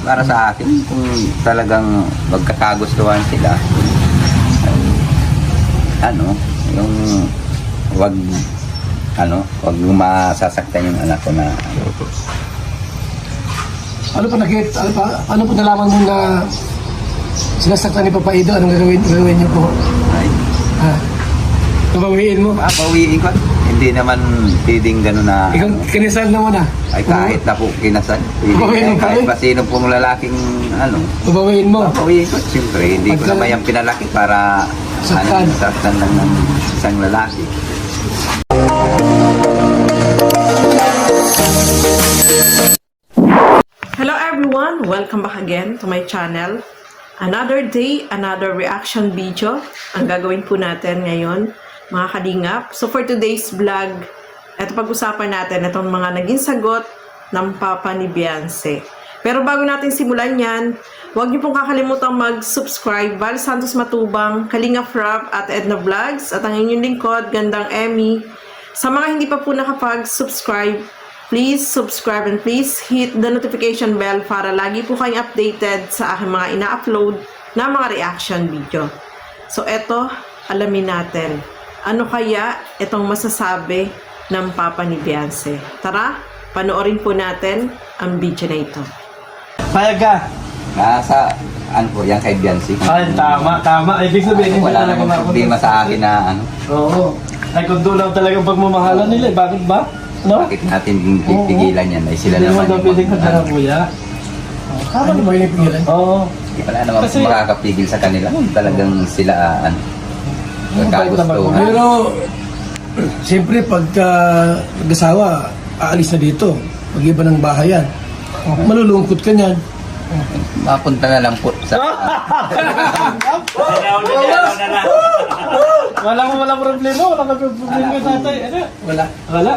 para sa akin, kung talagang magkakagustuhan sila, yung wag masasaktan yung anak ko na Ano po nalaman mo na sinasaktan ni Papa Ido? Anong gagawin niyo po? ay, Pabawiin mo? pawiin ko. Hindi naman pwedeng gano'n na, Ikaw, kinisal na mo na. ay kahit na po kinasal. Pawiin mo, Kahit pawiin? pa sino pong lalaking, Pabawiin mo? pawiin ko. Siyempre, hindi ko Pagka- naman yung pinalaki para, Saktan. saktan lang ng isang lalaki. Hello everyone! Welcome back again to my channel. Another day, another reaction video ang gagawin po natin ngayon, mga kalingap. So for today's vlog, ito pag-usapan natin itong mga naging sagot ng Papa ni Beyonce. Pero bago natin simulan yan, huwag niyo pong kakalimutan mag-subscribe. Val Santos Matubang, Kalingap Rap at Edna Vlogs at ang inyong lingkod, Gandang Emmy. Sa mga hindi pa po nakapag-subscribe, please subscribe and please hit the notification bell para lagi po kayong updated sa aking mga ina-upload na mga reaction video. So eto, alamin natin. Ano kaya itong masasabi ng Papa ni Beyonce? Tara, panoorin po natin ang video na ito. Payag ka. Nasa, po, yan kay Beyonce. Ay, tama. Ibig sabihin, Wala namang problema sa akin na Oo. Ay, kung doon lang talagang pagmamahalan nila, bakit ba? No? bakit natin pigilan yan? Ay sila Hindi naman naman daw pwedeng hadara, kuya. Ano ba yung ipigilan? Oo. Wala naman Kasi- makakapigil sa kanila. Talagang sila, Bait naman. kakagustuhan. Pero, siyempre, pagka nag-asawa, aalis na dito. Mag-iba ng bahayan. Malulungkot ka niyan. Mapunta na lang po sa... Walang problema. Walang problema ka, tatay. Ano? Wala.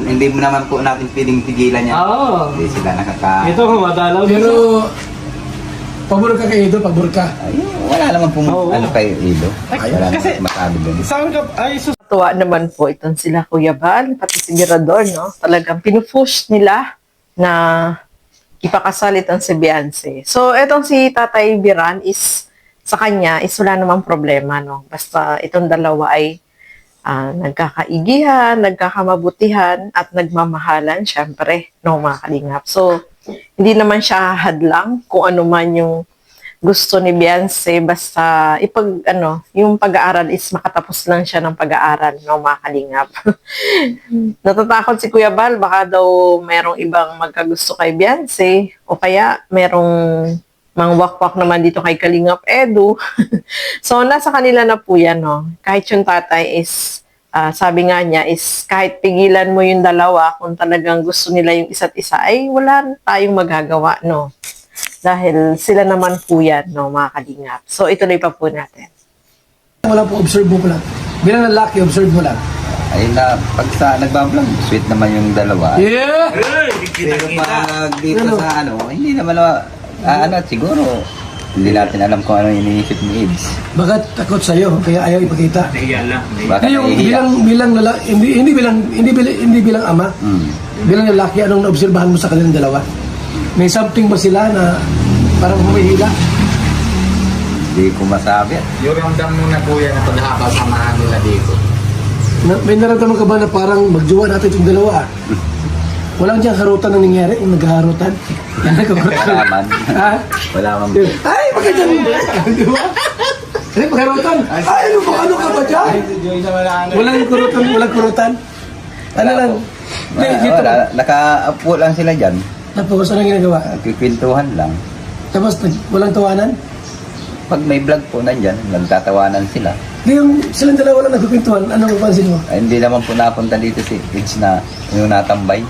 hindi mo naman po natin pwedeng pigilan yan. Oo. Hindi sila Ito, madalaw Pero, pabor ka kay Ido, pabor ka. Ay, wala naman pong Oo. kay Ilo. Ay, Wala kasi- naman masabi doon. Saan ka? Ay, Tuwa naman po itong sila Kuya Val, pati si Mirador, no? Talagang pinupush nila na ipakasal itong si Beyonce. So, itong si Tatay Biran is, sa kanya, is wala namang problema, no? Basta itong dalawa ay nagkakaigihan, nagkakamabutihan, at nagmamahalan, syempre, no, mga kalingap. So, hindi naman siya hadlang kung ano man yung gusto ni Beyonce, basta yung pag-aaral is makatapos lang siya ng pag-aaral, no, mga kalingap. Natatakot si Kuya Val, baka daw merong ibang magkagusto kay Beyonce, o kaya merong mangwakwak naman dito kay Kalingap Edu. So, nasa kanila na po yan, no. Kahit yung tatay is, sabi nga niya, is kahit pigilan mo yung dalawa, kung talagang gusto nila yung isa't isa, ay wala tayong magagawa, no. Dahil sila naman po yan, no, mga kalingap. So, ituloy pa po natin. Wala po, observe mo lang. Bilang lalaki, observe mo lang. Ayun na, pag sa nagbablog, sweet naman yung dalawa. Yeah! Pero pag dito sa hindi naman siguro, hindi natin alam kung ano iniisip ni Ibs. Baka takot sa'yo, kaya ayaw ipakita. Baka Yung nahihiya. bilang lalaki, hindi bilang ama, bilang lalaki, anong naobserbahan mo sa kanilang dalawa? May something ba sila na parang humihila? Hindi ko masabi. Yung ramdam mo na kuya na paghabang samahan nila dito. May nararamdaman ka ba na parang magjowa natin itong dalawa? Walang diyang harutan na nangyari, yung naghaharutan. Yan Wala man. Ha? Wala man. Ay, maganda rin ba? Di ba? Ay, pagharutan. Ay, ano ka ba dyan? Walang kurutan. Ano lang? Hindi, dito. Wala. Nakaupo lang sila dyan. Tapos, ano ginagawa? Nagkikwentuhan lang. Tapos, walang tawanan? Pag may vlog po nandyan, nagtatawanan sila. Di yung silang dalawa lang nagkukwentuhan, anong mapansin mo? Ay, hindi naman po napunta dito si Ibs na yung natambay.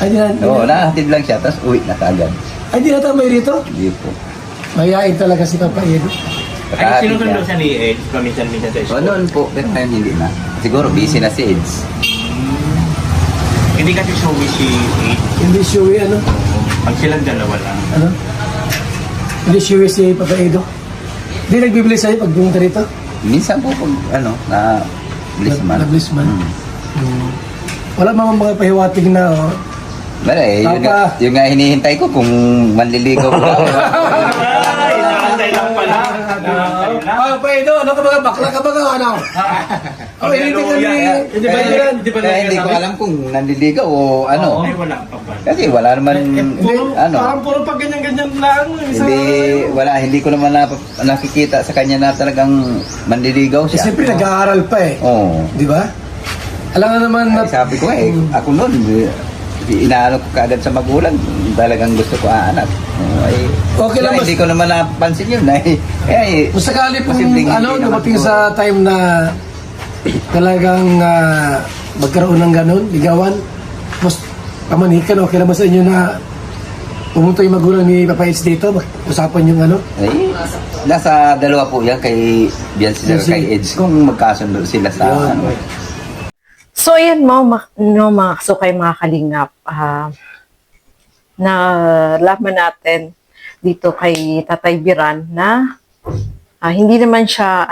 Ay, di na, Oo, nahatid lang siya, tapos uwi na kaagad. ay, di natamay rito? Hindi po. Mayayain talaga si Papa Edo. Ay, Nakahatid sinusundo niya. siya ni Ed, paminsan-minsan sa O, school. noon po, pero ngayon hindi na. Siguro busy na si Ibs. Hindi kasi showy si Ed. Hindi sure, ano? Pag silang dalawa lang. Ano? Hindi sure si Papa Edo. Hindi nagbibili sa'yo pag pumunta rito? Minsan po pag, na bliss man. Na bliss man. Hmm. Wala mga pahiwatig na, Wala eh, Papa. yun nga hinihintay ko kung manliligaw ko. Hinahantay lang pala. Pa Edo, ano ka ba? Bakla ka ba? Ano? Oh, hindi ka ni... Hindi ba yan? Hindi ba Kaya hindi ko alam kung nanliligaw o ano. Ay, wala pa ba? Kasi wala naman, ano. Parang puro pag ganyan-ganyan lang. Hindi ko naman nakikita sa kanya na talagang manliligaw siya. Siyempre, nag-aaral pa eh. Oo. Di ba? Alam nga naman na... Ay, sabi ko ako noon, inaano ko kaagad sa magulang, talagang gusto ko anak. Ay, Okay lang, hindi ko naman napansin yun. Kung sakali pong posibleng ano, hindi naman dumating ko- sa time na talagang magkaroon ng ganun, ligawan, tapos pamanikan, okay lang ba sa inyo na pumunta yung magulang ni Papa Eds dito, usapan yung ano? Ay, nasa dalawa po yan kay Bianci at Bianci. kay Eds kung magkasundo sila sa Yun. ano. So, ayan mga kasukay, mga kalingap. Na laman natin dito kay Tatay Biran na hindi naman siya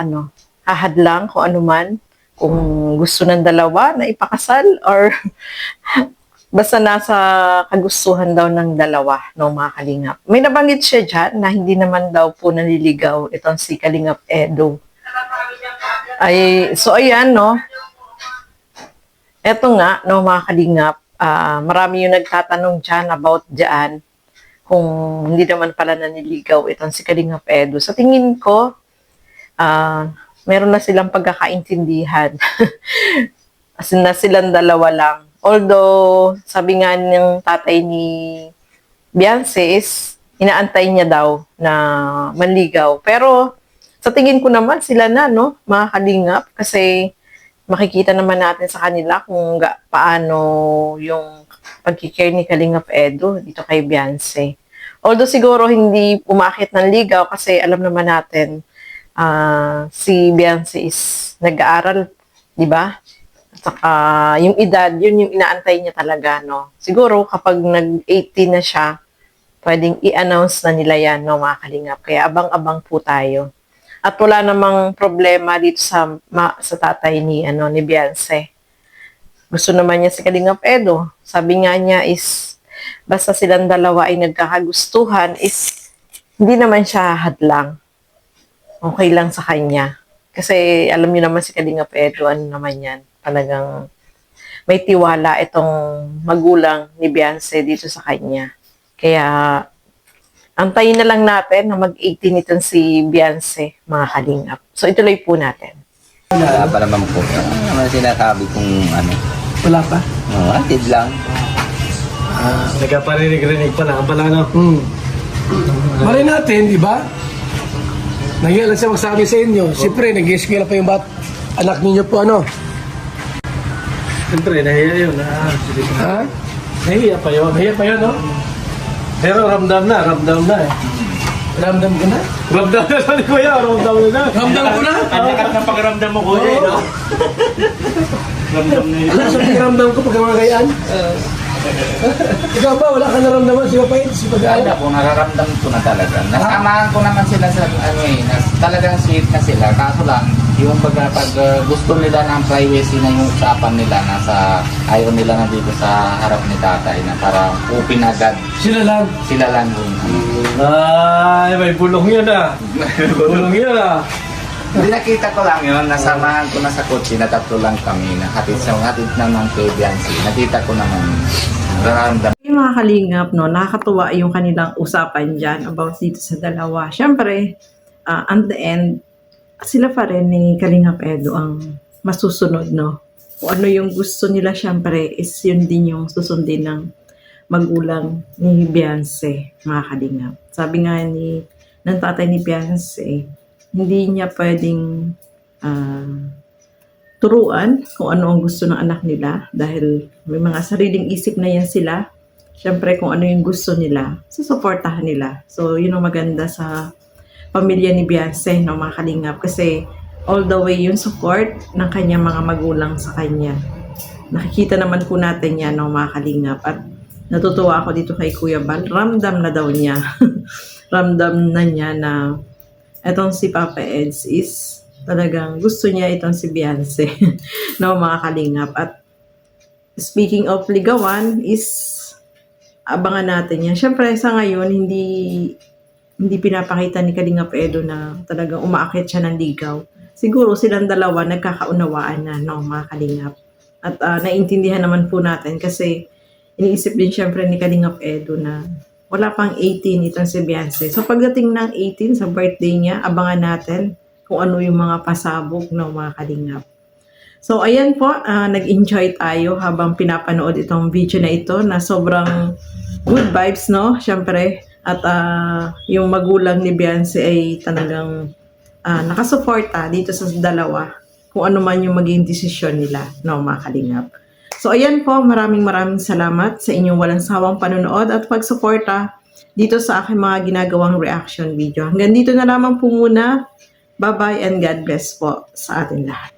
hahadlang kung ano man, kung gusto ng dalawa na ipakasal or basta nasa kagustuhan daw ng dalawa, no, mga kalingap. May nabanggit siya dyan na hindi naman daw po nanliligaw itong si Kalingap Edo. So ayan, no. Eto nga, no, mga kalingap, marami yung nagtatanong dyan about dyan kung hindi naman pala naniligaw itong si Kalingap Edo. Sa tingin ko, meron na silang pagkakaintindihan. As in, na silang dalawa lang. Although, sabi nga ng tatay ni Bianci is, inaantay niya daw na manligaw. Pero, sa tingin ko naman, sila na, no, mga kalingap, kasi makikita naman natin sa kanila kung paano yung pagkikare ni Kalingap Edo dito kay Bianci. Although siguro hindi umakit ng ligaw kasi alam naman natin si Bianci is nag-aaral, di ba? At saka yung edad, yun yung inaantay niya talaga, no? Siguro kapag nag-18 na siya, pwedeng i-announce na nila yan, no, mga kalingap. Kaya abang-abang po tayo. At wala namang problema dito sa tatay ni Bianci. Gusto naman niya si Kalingap Edo. Sabi nga niya is basta silang dalawa ay nagkakagustuhan is hindi naman siya hadlang. Okay lang sa kanya. Kasi alam niyo naman si Kalingap Edo, ano naman yan. Talagang may tiwala itong magulang ni Bianci dito sa kanya. Kaya antayin na lang natin na mag-18 itong si Bianci, mga kalingap. So, ituloy po natin. Wala pa naman po. Ano naman sinasabi kung ano. Wala pa? Atid lang. Nagkaparinig-rinig pa na. Pala no? Malay natin, di ba? Nagyan lang siya magsabi sa inyo. Siyempre, nag-eskwela pa yung anak ninyo po, ano? Siyempre, nahiya yun. Ha? Nahiya pa yun. Kaya pa yun, no? Pero ramdam na eh. Ramdam ko na? Ramdam na sa kuya, ramdam na. Ramdam ko na? Kanya-kanya na pagramdam mo kuya, no? Ramdam na yun. Ano sa ramdam ko pag magayaan? Ikaw ba, wala ka naramdaman si Papa Eds? Si Ay, pag-aaral? ako, nararamdam ko na talaga. Nasamahan ko naman sila sa talagang sweet na sila. Kaso lang, yung pag gusto nila ng privacy na yung usapan nila, ayaw nila na dito sa harap ni tatay na para open agad. Sila lang. Sila lang yung Ay, may bulong yun ah. Bulong yun ah. Hindi, nakita ko lang yun, nasamahan ko na sa kotse, na tatlo lang kami, hatid naman kay Bianci. Nakita ko naman, nararamdam. Yung mga kalingap, no, nakakatuwa yung kanilang usapan dyan about dito sa dalawa. Siyempre, at the end, sila pa rin ni Kalingap Edo ang masusunod, no? Kung ano yung gusto nila, siyempre, is yun din yung susundin ng magulang ni Bianci, mga kalingap. Sabi nga ng tatay ni Bianci, hindi niya pwedeng turuan kung ano ang gusto ng anak nila dahil may mga sariling isip na yan sila. Siyempre, kung ano yung gusto nila, susuportahan nila. So, yun ang maganda sa pamilya ni Bianci, no, mga kalingap. Kasi all the way yung support ng kanyang mga magulang sa kanya. Nakikita naman po natin yan, no, mga kalingap. At natutuwa ako dito kay Kuya Bal. Ramdam na daw niya. Ramdam na niya na etong si Papa Eds is talagang gusto niya itong si Bianci. No, mga kalingap. At speaking of ligawan is abangan natin yan. Siyempre, sa ngayon, hindi pinapakita ni Kalingap Edo na talagang umaakit siya ng ligaw. Siguro silang dalawa nagkakaunawaan na, no, mga Kalingap. At naiintindihan naman po natin kasi iniisip din siyempre ni Kalingap Edo na wala pang 18 itong si Beyonce. So pagdating ng 18 sa birthday niya, abangan natin kung ano yung mga pasabog, no, mga Kalingap. So ayan po, nag-enjoy tayo habang pinapanood itong video na ito na sobrang good vibes, no? Siyempre, at yung magulang ni Beyonce ay talagang nakasuporta dito sa dalawa kung ano man yung maging desisyon nila, no, mga Kalingap. So ayan po, maraming salamat sa inyong walang sawang panonood at pagsuporta dito sa aking mga ginagawang reaction video. Hanggang dito na lamang po muna. Bye-bye and God bless po sa atin lahat.